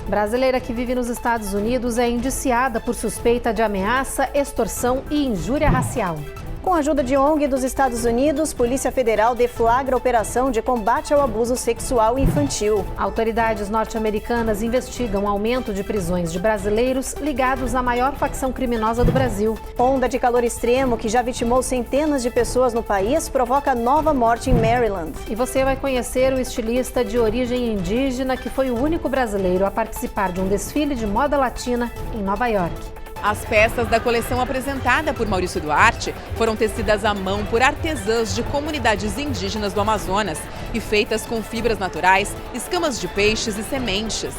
Brasileira que vive nos Estados Unidos é indiciada por suspeita de ameaça, extorsão e injúria racial. Com a ajuda de ONG dos Estados Unidos, Polícia Federal deflagra a operação de combate ao abuso sexual infantil. Autoridades norte-americanas investigam o aumento de prisões de brasileiros ligados à maior facção criminosa do Brasil. Onda de calor extremo que já vitimou centenas de pessoas no país provoca nova morte em Maryland. E você vai conhecer o estilista de origem indígena que foi o único brasileiro a participar de um desfile de moda latina em Nova York. As peças da coleção apresentada por Maurício Duarte foram tecidas à mão por artesãs de comunidades indígenas do Amazonas e feitas com fibras naturais, escamas de peixes e sementes.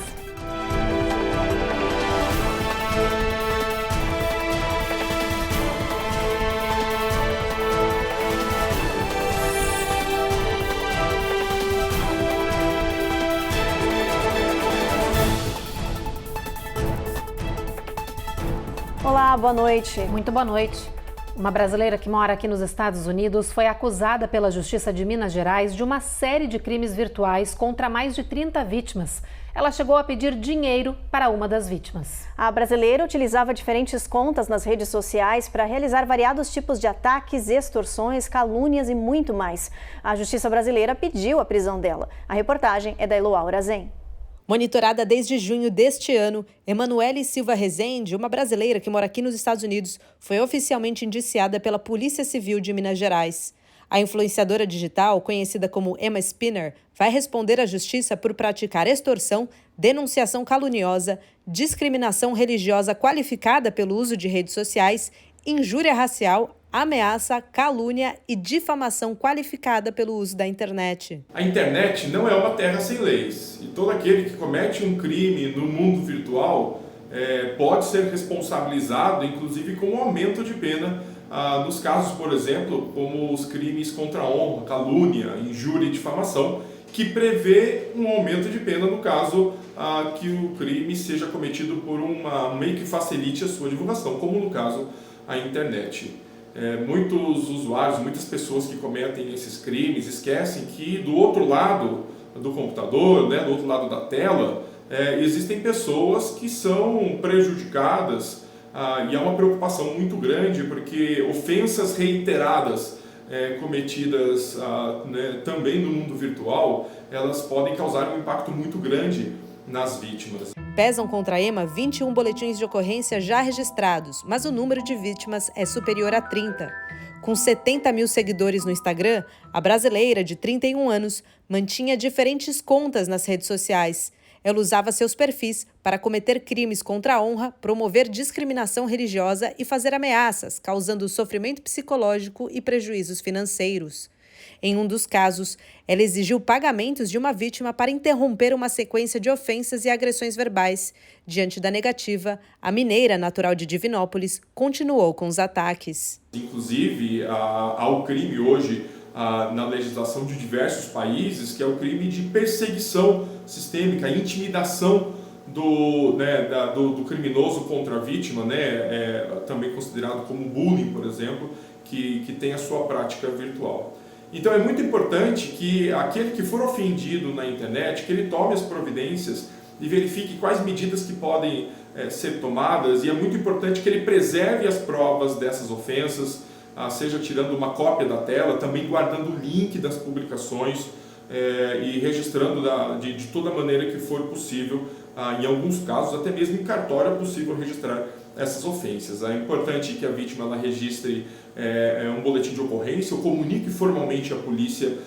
Olá, boa noite. Muito boa noite. Uma brasileira que mora aqui nos Estados Unidos foi acusada pela Justiça de Minas Gerais de uma série de crimes virtuais contra mais de 30 vítimas. Ela chegou a pedir dinheiro para uma das vítimas. A brasileira utilizava diferentes contas nas redes sociais para realizar variados tipos de ataques, extorsões, calúnias e muito mais. A Justiça brasileira pediu a prisão dela. A reportagem é da Eloá Urazen. Monitorada desde junho deste ano, Emanuele Silva Rezende, uma brasileira que mora aqui nos Estados Unidos, foi oficialmente indiciada pela Polícia Civil de Minas Gerais. A influenciadora digital, conhecida como Emma Spinner, vai responder à justiça por praticar extorsão, denunciação caluniosa, discriminação religiosa qualificada pelo uso de redes sociais, injúria racial, ameaça, calúnia e difamação qualificada pelo uso da internet. A internet não é uma terra sem leis e todo aquele que comete um crime no mundo virtual pode ser responsabilizado, inclusive com um aumento de pena, nos casos, por exemplo, como os crimes contra a honra, calúnia, injúria e difamação, que prevê um aumento de pena no caso que o crime seja cometido por um meio que facilite a sua divulgação, como no caso a internet. Muitos usuários, muitas pessoas que cometem esses crimes esquecem que do outro lado do computador, do outro lado da tela, existem pessoas que são prejudicadas e há uma preocupação muito grande porque ofensas reiteradas cometidas também no mundo virtual, elas podem causar um impacto muito grande nas vítimas. Pesam contra a Emma 21 boletins de ocorrência já registrados, mas o número de vítimas é superior a 30. Com 70 mil seguidores no Instagram, a brasileira, de 31 anos, mantinha diferentes contas nas redes sociais. Ela usava seus perfis para cometer crimes contra a honra, promover discriminação religiosa e fazer ameaças, causando sofrimento psicológico e prejuízos financeiros. Em um dos casos, ela exigiu pagamentos de uma vítima para interromper uma sequência de ofensas e agressões verbais. Diante da negativa, a mineira, natural de Divinópolis, continuou com os ataques. Inclusive, há o crime hoje na legislação de diversos países, que é o crime de perseguição sistêmica, intimidação do criminoso contra a vítima, também considerado como bullying, por exemplo, que tem a sua prática virtual. Então é muito importante que aquele que for ofendido na internet, que ele tome as providências e verifique quais medidas que podem ser tomadas, e é muito importante que ele preserve as provas dessas ofensas, seja tirando uma cópia da tela, também guardando o link das publicações e registrando de toda maneira que for possível, em alguns casos até mesmo em cartório é possível registrar essas ofensas. É importante que a vítima ela registre um boletim de ocorrência ou comunique formalmente à polícia,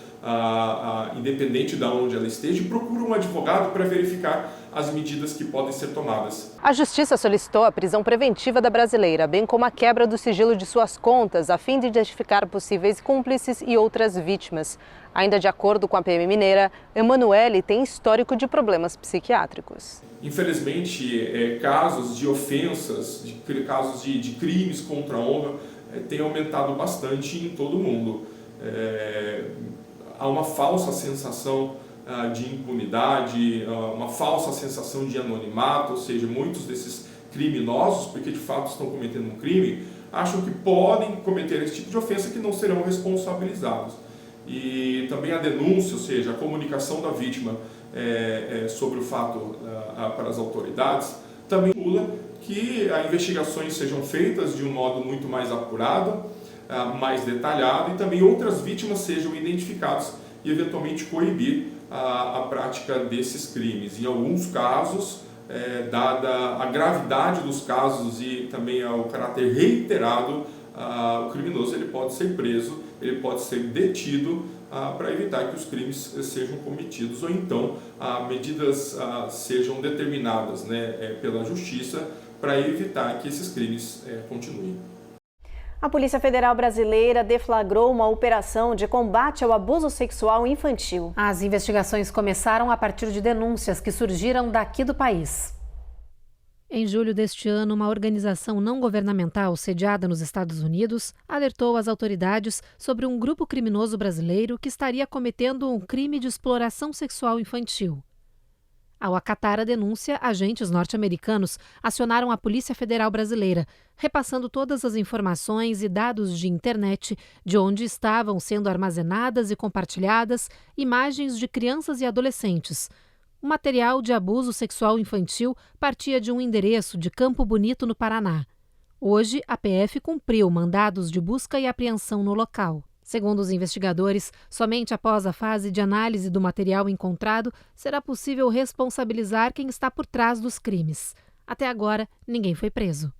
independente de onde ela esteja, e procure um advogado para verificar as medidas que podem ser tomadas. A Justiça solicitou a prisão preventiva da brasileira, bem como a quebra do sigilo de suas contas, a fim de identificar possíveis cúmplices e outras vítimas. Ainda de acordo com a PM mineira, Emanuele tem histórico de problemas psiquiátricos. Infelizmente, casos de ofensas, casos de crimes contra a honra têm aumentado bastante em todo o mundo. Há uma falsa sensação de impunidade, uma falsa sensação de anonimato, ou seja, muitos desses criminosos, porque de fato estão cometendo um crime, acham que podem cometer esse tipo de ofensa que não serão responsabilizados. E também a denúncia, ou seja, a comunicação da vítima sobre o fato para as autoridades, também estimula que as investigações sejam feitas de um modo muito mais apurado, mais detalhado, e também outras vítimas sejam identificadas e eventualmente coibir a prática desses crimes. Em alguns casos, dada a gravidade dos casos e também o caráter reiterado, o criminoso ele pode ser preso, ele pode ser detido para evitar que os crimes sejam cometidos, ou então medidas sejam determinadas, pela justiça para evitar que esses crimes continuem. A Polícia Federal Brasileira deflagrou uma operação de combate ao abuso sexual infantil. As investigações começaram a partir de denúncias que surgiram daqui do país. Em julho deste ano, uma organização não governamental sediada nos Estados Unidos alertou as autoridades sobre um grupo criminoso brasileiro que estaria cometendo um crime de exploração sexual infantil. Ao acatar a denúncia, agentes norte-americanos acionaram a Polícia Federal Brasileira, repassando todas as informações e dados de internet de onde estavam sendo armazenadas e compartilhadas imagens de crianças e adolescentes. O material de abuso sexual infantil partia de um endereço de Campo Bonito, no Paraná. Hoje, a PF cumpriu mandados de busca e apreensão no local. Segundo os investigadores, somente após a fase de análise do material encontrado será possível responsabilizar quem está por trás dos crimes. Até agora, ninguém foi preso.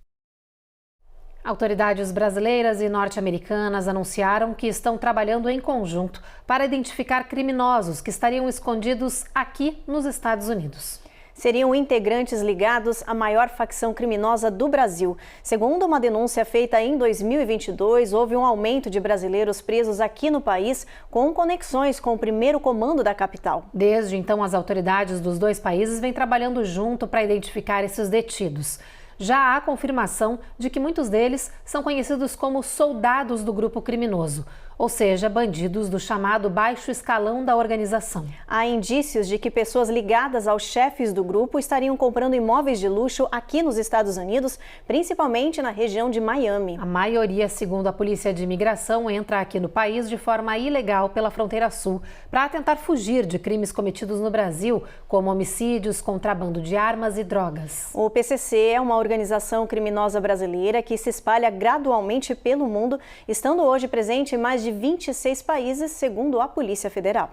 Autoridades brasileiras e norte-americanas anunciaram que estão trabalhando em conjunto para identificar criminosos que estariam escondidos aqui nos Estados Unidos. Seriam integrantes ligados à maior facção criminosa do Brasil. Segundo uma denúncia feita em 2022, houve um aumento de brasileiros presos aqui no país com conexões com o primeiro comando da capital. Desde então, as autoridades dos dois países vêm trabalhando junto para identificar esses detidos. Já há confirmação de que muitos deles são conhecidos como soldados do grupo criminoso, ou seja, bandidos do chamado baixo escalão da organização. Há indícios de que pessoas ligadas aos chefes do grupo estariam comprando imóveis de luxo aqui nos Estados Unidos, principalmente na região de Miami. A maioria, segundo a Polícia de Imigração, entra aqui no país de forma ilegal pela fronteira sul para tentar fugir de crimes cometidos no Brasil, como homicídios, contrabando de armas e drogas. O PCC é uma organização criminosa brasileira que se espalha gradualmente pelo mundo, estando hoje presente em mais de 26 países, segundo a Polícia Federal.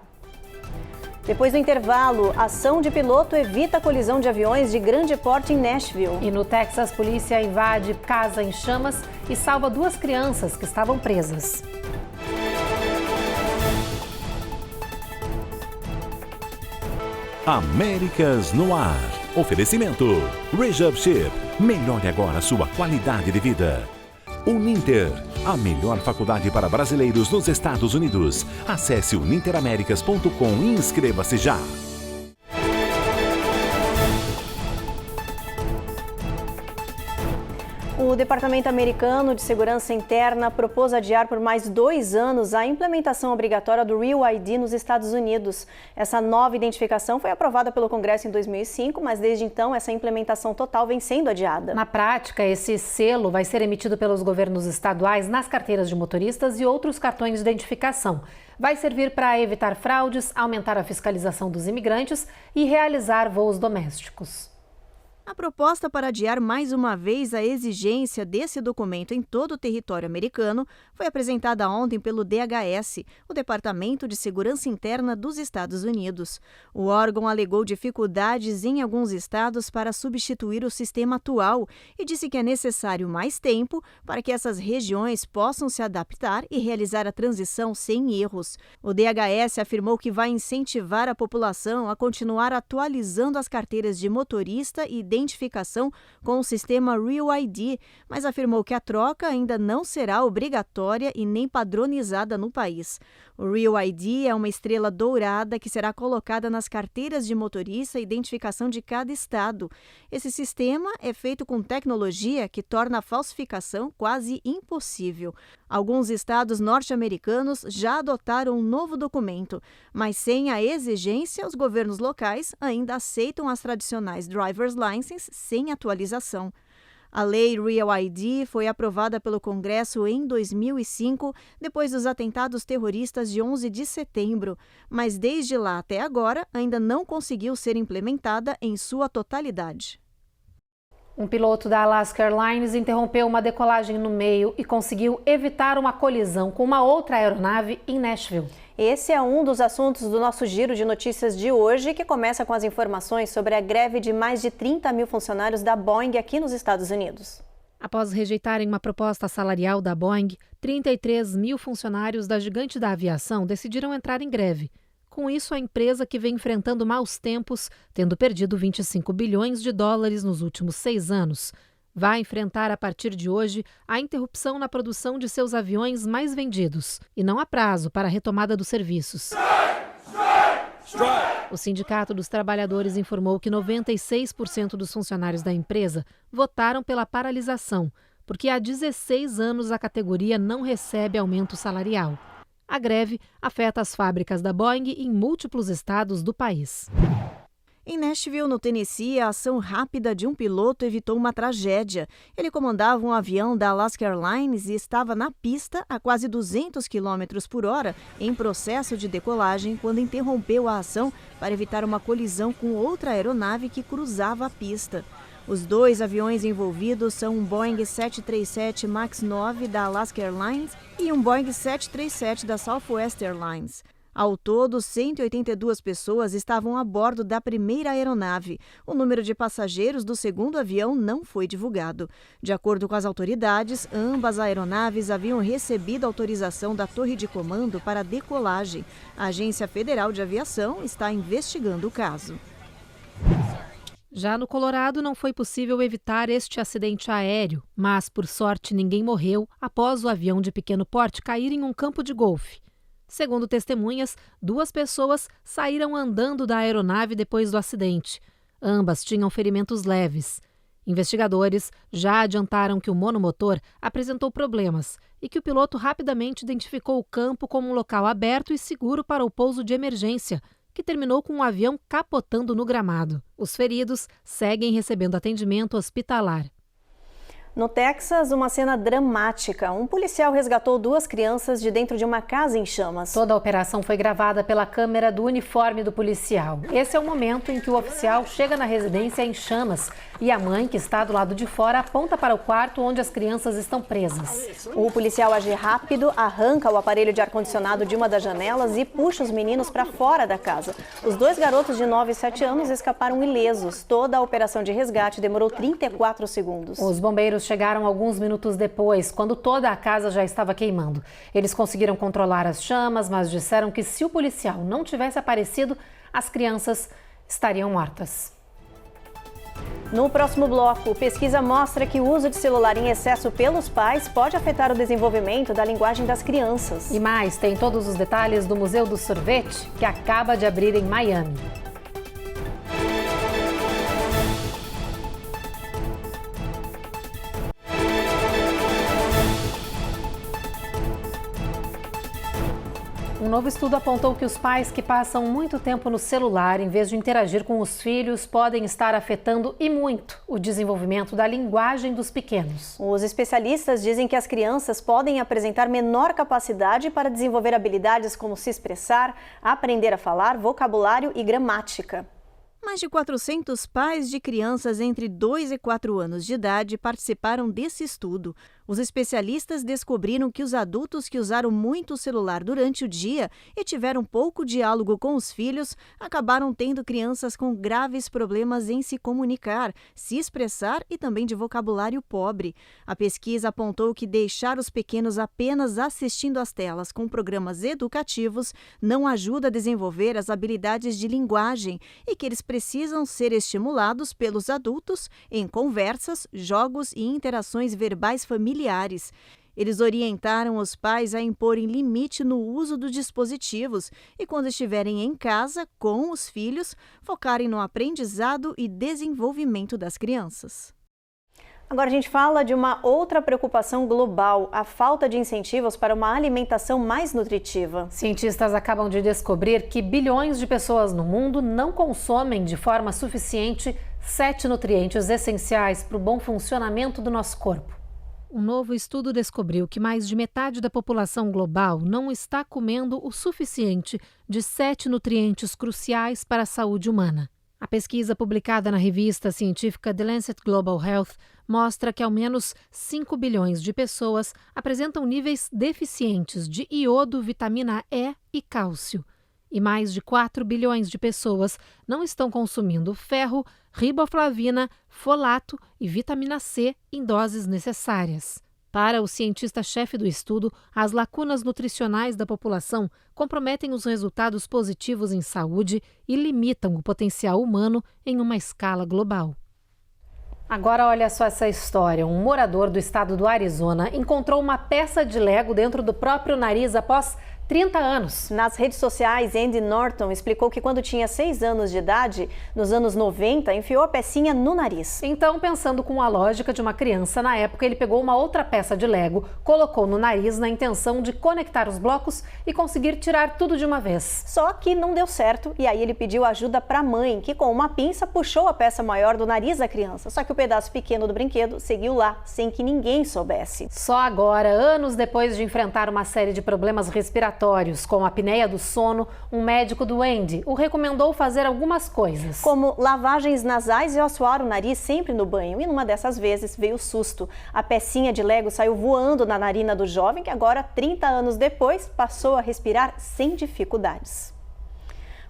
Depois do intervalo, ação de piloto evita a colisão de aviões de grande porte em Nashville. E no Texas, polícia invade casa em chamas e salva 2 crianças que estavam presas. Américas no ar. Oferecimento Rejab Chip. Melhore agora a sua qualidade de vida. Uninter, a melhor faculdade para brasileiros nos Estados Unidos. Acesse uninteraméricas.com e inscreva-se já. O Departamento Americano de Segurança Interna propôs adiar por mais 2 anos a implementação obrigatória do Real ID nos Estados Unidos. Essa nova identificação foi aprovada pelo Congresso em 2005, mas desde então essa implementação total vem sendo adiada. Na prática, esse selo vai ser emitido pelos governos estaduais nas carteiras de motoristas e outros cartões de identificação. Vai servir para evitar fraudes, aumentar a fiscalização dos imigrantes e realizar voos domésticos. A proposta para adiar mais uma vez a exigência desse documento em todo o território americano foi apresentada ontem pelo DHS, o Departamento de Segurança Interna dos Estados Unidos. O órgão alegou dificuldades em alguns estados para substituir o sistema atual e disse que é necessário mais tempo para que essas regiões possam se adaptar e realizar a transição sem erros. O DHS afirmou que vai incentivar a população a continuar atualizando as carteiras de motorista e identificação com o sistema Real ID, mas afirmou que a troca ainda não será obrigatória e nem padronizada no país. O Real ID é uma estrela dourada que será colocada nas carteiras de motorista e identificação de cada estado. Esse sistema é feito com tecnologia que torna a falsificação quase impossível. Alguns estados norte-americanos já adotaram um novo documento, mas sem a exigência, os governos locais ainda aceitam as tradicionais driver's license sem atualização. A lei Real ID foi aprovada pelo Congresso em 2005, depois dos atentados terroristas de 11 de setembro, mas desde lá até agora ainda não conseguiu ser implementada em sua totalidade. Um piloto da Alaska Airlines interrompeu uma decolagem no meio e conseguiu evitar uma colisão com uma outra aeronave em Nashville. Esse é um dos assuntos do nosso giro de notícias de hoje, que começa com as informações sobre a greve de mais de 30 mil funcionários da Boeing aqui nos Estados Unidos. Após rejeitarem uma proposta salarial da Boeing, 33 mil funcionários da gigante da aviação decidiram entrar em greve. Com isso, a empresa, que vem enfrentando maus tempos, tendo perdido 25 bilhões de dólares nos últimos 6 anos, vai enfrentar a partir de hoje a interrupção na produção de seus aviões mais vendidos e não há prazo para a retomada dos serviços. O Sindicato dos Trabalhadores informou que 96% dos funcionários da empresa votaram pela paralisação, porque há 16 anos a categoria não recebe aumento salarial. A greve afeta as fábricas da Boeing em múltiplos estados do país. Em Nashville, no Tennessee, a ação rápida de um piloto evitou uma tragédia. Ele comandava um avião da Alaska Airlines e estava na pista a quase 200 km por hora em processo de decolagem quando interrompeu a ação para evitar uma colisão com outra aeronave que cruzava a pista. Os 2 aviões envolvidos são um Boeing 737 MAX 9 da Alaska Airlines e um Boeing 737 da Southwest Airlines. Ao todo, 182 pessoas estavam a bordo da primeira aeronave. O número de passageiros do segundo avião não foi divulgado. De acordo com as autoridades, ambas aeronaves haviam recebido autorização da torre de comando para a decolagem. A Agência Federal de Aviação está investigando o caso. Já no Colorado, não foi possível evitar este acidente aéreo, mas, por sorte, ninguém morreu após o avião de pequeno porte cair em um campo de golfe. Segundo testemunhas, 2 pessoas saíram andando da aeronave depois do acidente. Ambas tinham ferimentos leves. Investigadores já adiantaram que o monomotor apresentou problemas e que o piloto rapidamente identificou o campo como um local aberto e seguro para o pouso de emergência, que terminou com o avião capotando no gramado. Os feridos seguem recebendo atendimento hospitalar. No Texas, uma cena dramática. Um policial resgatou 2 crianças de dentro de uma casa em chamas. Toda a operação foi gravada pela câmera do uniforme do policial. Esse é o momento em que o oficial chega na residência em chamas e a mãe, que está do lado de fora, aponta para o quarto onde as crianças estão presas. O policial age rápido, arranca o aparelho de ar-condicionado de uma das janelas e puxa os meninos para fora da casa. Os 2 garotos de 9 e 7 anos escaparam ilesos. Toda a operação de resgate demorou 34 segundos. Os bombeiros chegaram alguns minutos depois, quando toda a casa já estava queimando. Eles conseguiram controlar as chamas, mas disseram que se o policial não tivesse aparecido, as crianças estariam mortas. No próximo bloco, pesquisa mostra que o uso de celular em excesso pelos pais pode afetar o desenvolvimento da linguagem das crianças. E mais, tem todos os detalhes do Museu do Sorvete, que acaba de abrir em Miami. Um novo estudo apontou que os pais que passam muito tempo no celular, em vez de interagir com os filhos, podem estar afetando e muito o desenvolvimento da linguagem dos pequenos. Os especialistas dizem que as crianças podem apresentar menor capacidade para desenvolver habilidades como se expressar, aprender a falar, vocabulário e gramática. Mais de 400 pais de crianças entre 2 e 4 anos de idade participaram desse estudo. Os especialistas descobriram que os adultos que usaram muito o celular durante o dia e tiveram pouco diálogo com os filhos acabaram tendo crianças com graves problemas em se comunicar, se expressar e também de vocabulário pobre. A pesquisa apontou que deixar os pequenos apenas assistindo às telas com programas educativos não ajuda a desenvolver as habilidades de linguagem e que eles precisam ser estimulados pelos adultos em conversas, jogos e interações verbais familiares. Eles orientaram os pais a imporem limite no uso dos dispositivos e, quando estiverem em casa com os filhos, focarem no aprendizado e desenvolvimento das crianças. Agora a gente fala de uma outra preocupação global, a falta de incentivos para uma alimentação mais nutritiva. Cientistas acabam de descobrir que bilhões de pessoas no mundo não consomem de forma suficiente 7 nutrientes essenciais para o bom funcionamento do nosso corpo. Um novo estudo descobriu que mais de metade da população global não está comendo o suficiente de 7 nutrientes cruciais para a saúde humana. A pesquisa publicada na revista científica The Lancet Global Health mostra que ao menos 5 bilhões de pessoas apresentam níveis deficientes de iodo, vitamina E e cálcio. E mais de 4 bilhões de pessoas não estão consumindo ferro, riboflavina, folato e vitamina C em doses necessárias. Para o cientista-chefe do estudo, as lacunas nutricionais da população comprometem os resultados positivos em saúde e limitam o potencial humano em uma escala global. Agora olha só essa história. Um morador do estado do Arizona encontrou uma peça de Lego dentro do próprio nariz após 30 anos. Nas redes sociais, Andy Norton explicou que quando tinha 6 anos de idade, nos anos 90, enfiou a pecinha no nariz. Então, pensando com a lógica de uma criança na época, ele pegou uma outra peça de Lego, colocou no nariz na intenção de conectar os blocos e conseguir tirar tudo de uma vez. Só que não deu certo e aí ele pediu ajuda para a mãe, que com uma pinça puxou a peça maior do nariz da criança. Só que o pedaço pequeno do brinquedo seguiu lá, sem que ninguém soubesse. Só agora, anos depois de enfrentar uma série de problemas respiratórios, como a apneia do sono, um médico do Andy o recomendou fazer algumas coisas. Como lavagens nasais e assoar o nariz sempre no banho. E numa dessas vezes veio o susto. A pecinha de Lego saiu voando na narina do jovem, que agora, 30 anos depois, passou a respirar sem dificuldades.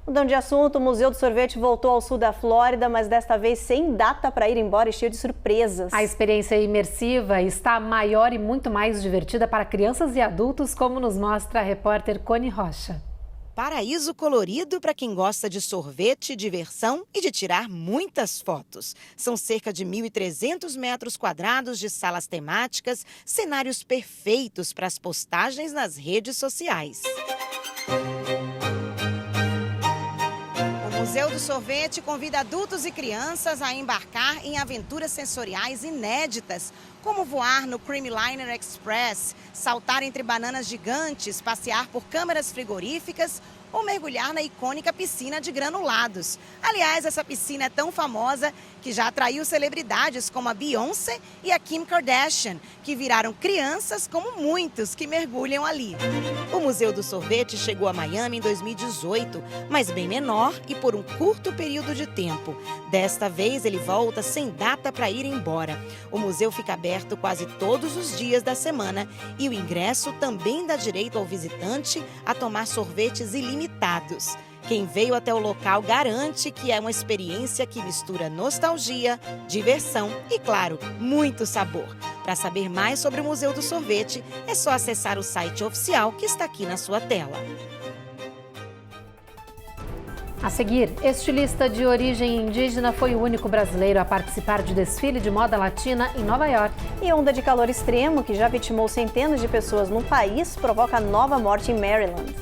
Mudando de assunto, o Museu do Sorvete voltou ao sul da Flórida, mas desta vez sem data para ir embora e cheio de surpresas. A experiência imersiva está maior e muito mais divertida para crianças e adultos, como nos mostra a repórter Cone Rocha. Paraíso colorido para quem gosta de sorvete, diversão e de tirar muitas fotos. São cerca de 1.300 metros quadrados de salas temáticas, cenários perfeitos para as postagens nas redes sociais. O Museu do Sorvete convida adultos e crianças a embarcar em aventuras sensoriais inéditas, como voar no Creamliner Express, saltar entre bananas gigantes, passear por câmaras frigoríficas ou mergulhar na icônica piscina de granulados. Aliás, essa piscina é tão famosa que já atraiu celebridades como a Beyoncé e a Kim Kardashian, que viraram crianças como muitos que mergulham ali. O Museu do Sorvete chegou a Miami em 2018, mas bem menor e por um curto período de tempo. Desta vez, ele volta sem data para ir embora. O museu fica aberto quase todos os dias da semana e o ingresso também dá direito ao visitante a tomar sorvetes ilimitados. Quem veio até o local garante que é uma experiência que mistura nostalgia, diversão e, claro, muito sabor. Para saber mais sobre o Museu do Sorvete, é só acessar o site oficial que está aqui na sua tela. A seguir, estilista de origem indígena foi o único brasileiro a participar de desfile de moda latina em Nova York. E onda de calor extremo, que já vitimou centenas de pessoas no país, provoca nova morte em Maryland.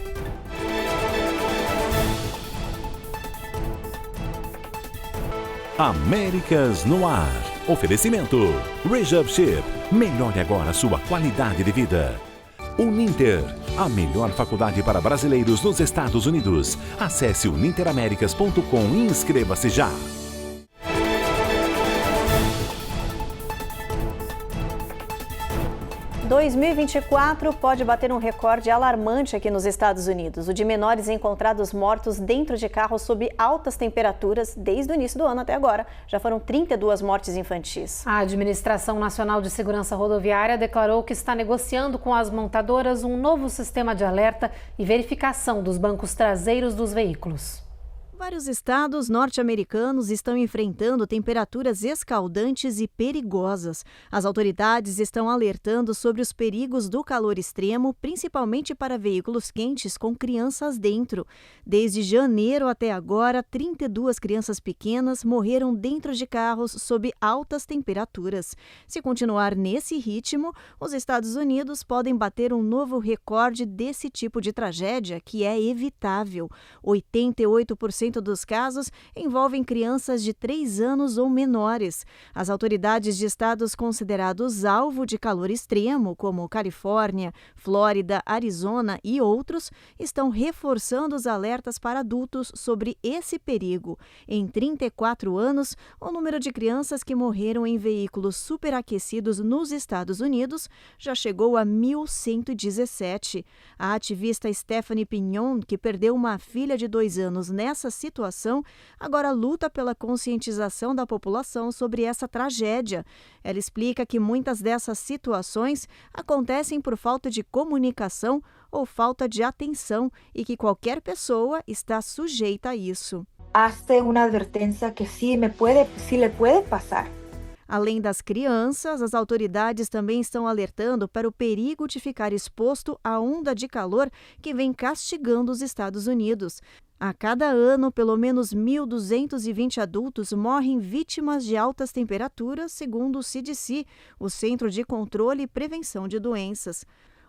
Américas no Ar. Oferecimento Rejab Ship. Melhore agora sua qualidade de vida. Uninter, a melhor faculdade para brasileiros nos Estados Unidos. Acesse uninteramericas.com e inscreva-se já. 2024 pode bater um recorde alarmante aqui nos Estados Unidos, o de menores encontrados mortos dentro de carros sob altas temperaturas desde o início do ano até agora. Já foram 32 mortes infantis. A Administração Nacional de Segurança Rodoviária declarou que está negociando com as montadoras um novo sistema de alerta e verificação dos bancos traseiros dos veículos. Vários estados norte-americanos estão enfrentando temperaturas escaldantes e perigosas. As autoridades estão alertando sobre os perigos do calor extremo, principalmente para veículos quentes com crianças dentro. Desde janeiro até agora, 32 crianças pequenas morreram dentro de carros sob altas temperaturas. Se continuar nesse ritmo, os Estados Unidos podem bater um novo recorde desse tipo de tragédia, que é evitável. 88% 90% dos casos envolvem crianças de 3 anos ou menores. As autoridades de estados considerados alvo de calor extremo, como Califórnia, Flórida, Arizona e outros, estão reforçando os alertas para adultos sobre esse perigo. Em 34 anos, o número de crianças que morreram em veículos superaquecidos nos Estados Unidos já chegou a 1.117. A ativista Stephanie Pignon, que perdeu uma filha de 2 anos nessa situação, agora luta pela conscientização da população sobre essa tragédia. Ela explica que muitas dessas situações acontecem por falta de comunicação ou falta de atenção e que qualquer pessoa está sujeita a isso. Hace una advertencia que sí le puede pasar. Além das crianças, as autoridades também estão alertando para o perigo de ficar exposto à onda de calor que vem castigando os Estados Unidos. A cada ano, pelo menos 1.220 adultos morrem vítimas de altas temperaturas, segundo o CDC, o Centro de Controle e Prevenção de Doenças.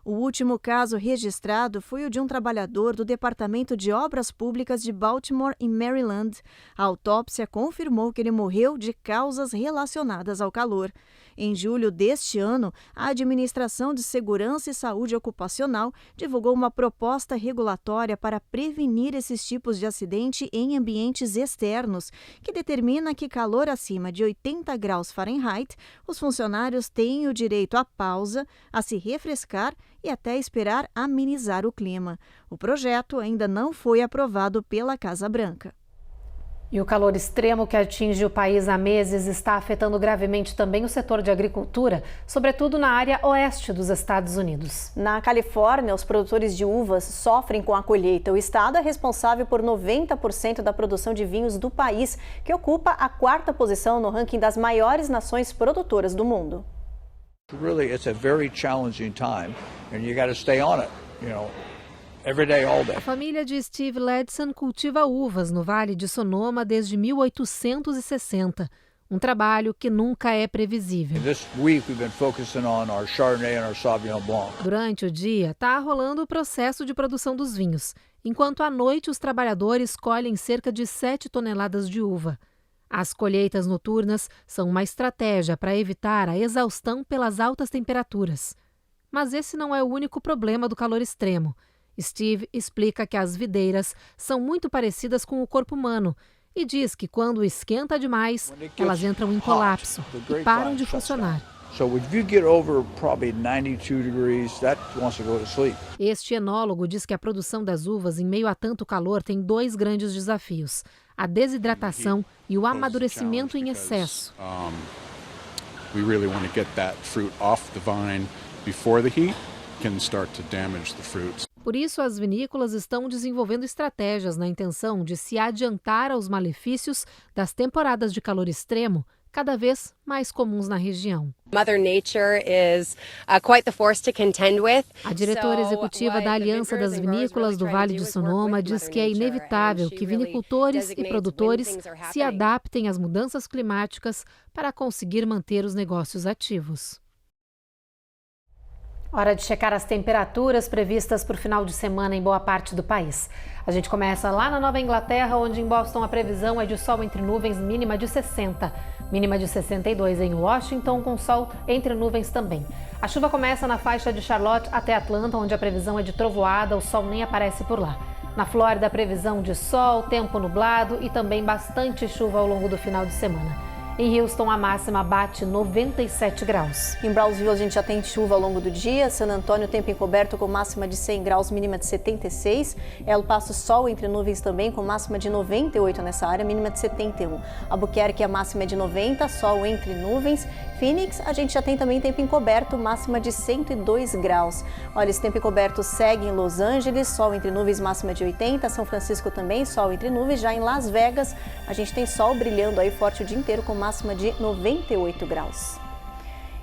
O último caso registrado foi o de um trabalhador do Departamento de Obras Públicas de Baltimore, em Maryland. A autópsia confirmou que ele morreu de causas relacionadas ao calor. Em julho deste ano, a Administração de Segurança e Saúde Ocupacional divulgou uma proposta regulatória para prevenir esses tipos de acidente em ambientes externos, que determina que calor acima de 80 graus Fahrenheit, os funcionários têm o direito à pausa, a se refrescar e até esperar amenizar o clima. O projeto ainda não foi aprovado pela Casa Branca. E o calor extremo que atinge o país há meses está afetando gravemente também o setor de agricultura, sobretudo na área oeste dos Estados Unidos. Na Califórnia, os produtores de uvas sofrem com a colheita. O estado é responsável por 90% da produção de vinhos do país, que ocupa a 4ª posição no ranking das maiores nações produtoras do mundo. Really, it's a very challenging time, and you got to stay on it, every day, all day. A família de Steve Ledson cultiva uvas no Vale de Sonoma desde 1860. Um trabalho que nunca é previsível. This week we've been focusing on our Chardonnay and our Sauvignon Blanc. Durante o dia, está rolando o processo de produção dos vinhos, enquanto à noite os trabalhadores colhem cerca de 7 toneladas de uva. As colheitas noturnas são uma estratégia para evitar a exaustão pelas altas temperaturas. Mas esse não é o único problema do calor extremo. Steve explica que as videiras são muito parecidas com o corpo humano e diz que quando esquenta demais, elas entram em colapso e param de funcionar. Este enólogo diz que a produção das uvas em meio a tanto calor tem 2 grandes desafios: a desidratação e o amadurecimento em excesso. We really want to get that fruit off the vine before the heat can start to damage the fruits. Por isso, as vinícolas estão desenvolvendo estratégias na intenção de se adiantar aos malefícios das temporadas de calor extremo, cada vez mais comuns na região. Mother Nature is quite the force to contend with. A diretora executiva da Aliança das Vinícolas do Vale de Sonoma diz que é inevitável que vinicultores e produtores se adaptem às mudanças climáticas para conseguir manter os negócios ativos. Hora de checar as temperaturas previstas para o final de semana em boa parte do país. A gente começa lá na Nova Inglaterra, onde em Boston a previsão é de sol entre nuvens, mínima de 60. Mínima de 62 em Washington, com sol entre nuvens também. A chuva começa na faixa de Charlotte até Atlanta, onde a previsão é de trovoada, o sol nem aparece por lá. Na Flórida, a previsão de sol, tempo nublado e também bastante chuva ao longo do final de semana. Em Houston, a máxima bate 97 graus. Em Brownsville, a gente já tem chuva ao longo do dia. San Antônio, tempo encoberto com máxima de 100 graus, mínima de 76. El Paso, sol entre nuvens também, com máxima de 98 nessa área, mínima de 71. Albuquerque, a máxima é de 90, sol entre nuvens. Phoenix, a gente já tem também tempo encoberto, máxima de 102 graus. Olha, esse tempo encoberto segue em Los Angeles, sol entre nuvens, máxima de 80. São Francisco também, sol entre nuvens. Já em Las Vegas, a gente tem sol brilhando aí forte o dia inteiro, com máxima de 98 graus.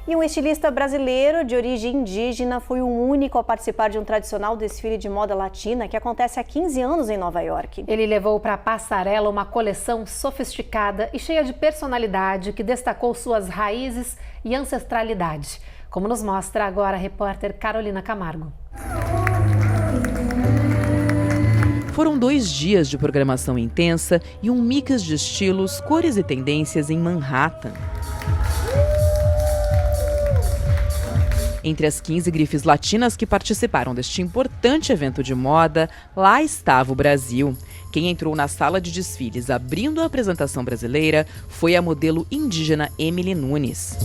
E um estilista brasileiro de origem indígena foi o único a participar de um tradicional desfile de moda latina que acontece há 15 anos em Nova York. Ele levou para a passarela uma coleção sofisticada e cheia de personalidade que destacou suas raízes e ancestralidade, como nos mostra agora a repórter Carolina Camargo. Foi Foram 2 dias de programação intensa e um mix de estilos, cores e tendências em Manhattan. Entre as 15 grifes latinas que participaram deste importante evento de moda, lá estava o Brasil. Quem entrou na sala de desfiles abrindo a apresentação brasileira foi a modelo indígena Emily Nunes.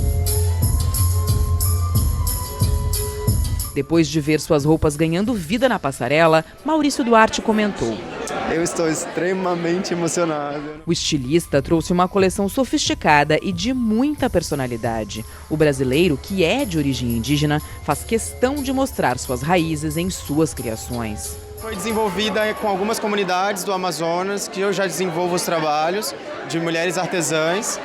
Depois de ver suas roupas ganhando vida na passarela, Maurício Duarte comentou: "Eu estou extremamente emocionado." O estilista trouxe uma coleção sofisticada e de muita personalidade. O brasileiro, que é de origem indígena, faz questão de mostrar suas raízes em suas criações. Foi desenvolvida com algumas comunidades do Amazonas, que eu já desenvolvo os trabalhos de mulheres artesãs,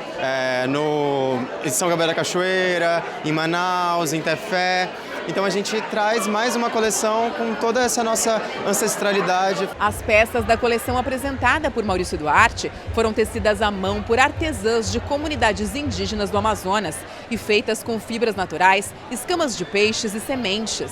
em São Gabriel da Cachoeira, em Manaus, em Tefé. Então a gente traz mais uma coleção com toda essa nossa ancestralidade. As peças da coleção apresentada por Maurício Duarte foram tecidas à mão por artesãs de comunidades indígenas do Amazonas e feitas com fibras naturais, escamas de peixes e sementes.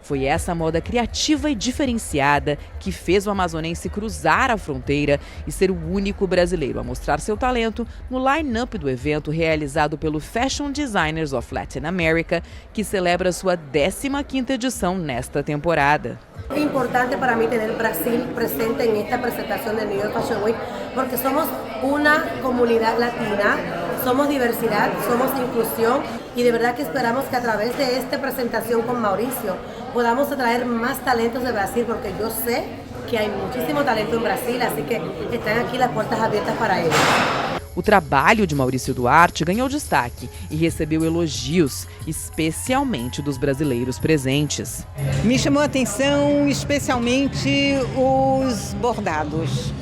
Foi essa moda criativa e diferenciada que fez o amazonense cruzar a fronteira e ser o único brasileiro a mostrar seu talento no line-up do evento realizado pelo Fashion Designers of Latin America, que celebra sua 15ª edição nesta temporada. É importante para mim ter o Brasil presente em esta apresentação do New York Fashion Week, porque somos uma comunidade latina, somos diversidade, somos inclusão e de verdade que esperamos que a través de esta apresentação com Maurício podamos atrair mais talentos de Brasil, porque eu sei que há muitíssimo talento em Brasil, assim que estão aqui as portas abertas para eles. O trabalho de Maurício Duarte ganhou destaque e recebeu elogios, especialmente dos brasileiros presentes. Me chamou a atenção especialmente os bordados.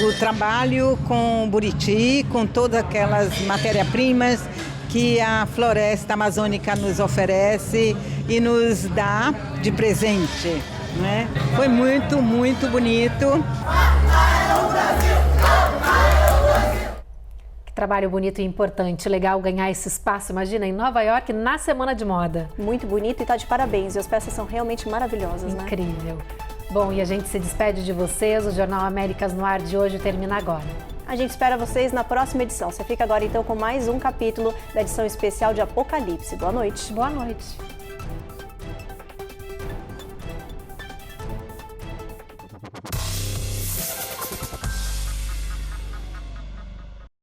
O trabalho com buriti, com todas aquelas matérias-primas que a floresta amazônica nos oferece e nos dá de presente, né? Foi muito, muito bonito. Que trabalho bonito e importante, legal ganhar esse espaço, imagina, em Nova York, na Semana de Moda. Muito bonito e tá de parabéns, e as peças são realmente maravilhosas, né? Incrível. Bom, e a gente se despede de vocês, o Jornal Américas no Ar de hoje termina agora. A gente espera vocês na próxima edição. Você fica agora então com mais um capítulo da edição especial de Apocalipse. Boa noite. Boa noite.